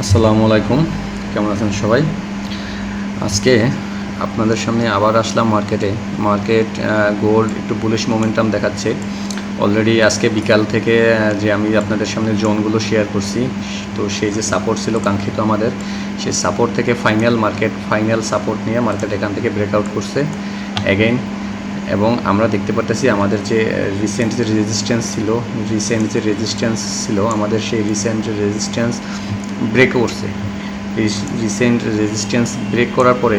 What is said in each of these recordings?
আসসালামু আলাইকুম, কেমন আছেন সবাই? আজকে আপনাদের সামনে আবার আসলাম মার্কেট গোল্ড একটু বুলিশ মোমেন্টাম দেখাচ্ছে। অলরেডি আজকে বিকাল থেকে যে আমি আপনাদের সামনে জোনগুলো শেয়ার করছি, তো সেই যে সাপোর্ট ছিল কাঙ্ক্ষিত আমাদের, সেই সাপোর্ট থেকে ফাইনাল সাপোর্ট নিয়ে মার্কেট এখান থেকে ব্রেকআউট করছে অ্যাগেইন। এবং আমরা দেখতে পারতেছি আমাদের যে রিসেন্ট যে রেজিস্ট্যান্স ছিল আমাদের, সেই রিসেন্ট রেজিস্ট্যান্স ব্রেক করছে। রিসেন্ট রেজিস্ট্যান্স ব্রেক করার পরে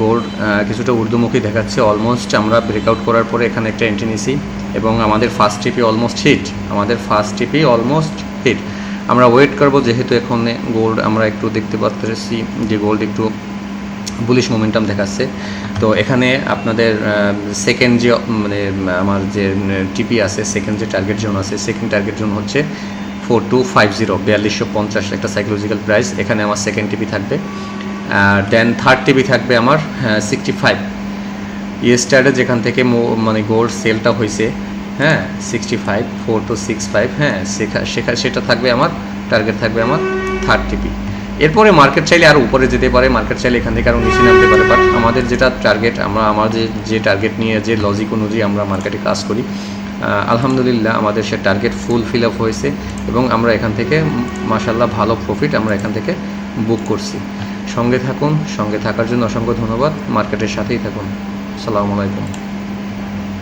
গোল্ড কিছুটা ঊর্ধ্বমুখী দেখাচ্ছে। অলমোস্ট আমরা ব্রেকআউট করার পরে এখানে একটা এন্ট্রি নিছি এবং আমাদের ফার্স্ট টিপি অলমোস্ট হিট। আমরা ওয়েট করব, যেহেতু এখন গোল্ড আমরা একটু দেখতে পাচ্ছি যে গোল্ড একটু বুলিশ মোমেন্টাম দেখাচ্ছে। তো এখানে আপনাদের সেকেন্ড যে আমার যে টিপি আছে, সেকেন্ড যে টার্গেট জোন আছে, সেকেন্ড টার্গেট জোন হচ্ছে 4250 একটা সাইকোলজিক্যাল প্রাইস। এখানে আমার সেকেন্ড টিপি থাকবে। দেন থার্ড টিপি থাকবে আমার 65 ইয়েস্টারডে, যেখান থেকে গোল্ড সেলটা হয়েছে, 4265, সেটা থাকবে আমার টার্গেট, থাকবে আমার থার্ড টিপি। এরপরে মার্কেট চাইলে আরও উপরে যেতে পারে, মার্কেট চাইলে এখান থেকে আরও নিচে নামতে পারে। বাট আমাদের যেটা টার্গেট, আমাদের যে টার্গেট নিয়ে যে লজিক অনুযায়ী আমরা মার্কেটে কাজ করি, আলহামদুলিল্লাহ আমাদের সে টার্গেট ফিল আপ হয়েছে এবং আমরা এখান থেকে মাশাআল্লাহ ভালো প্রফিট আমরা এখান থেকে বুক করছি। সঙ্গে থাকার জন্য অসংখ্য ধন্যবাদ। মার্কেটের সাথেই থাকুন। আসসালামু আলাইকুম।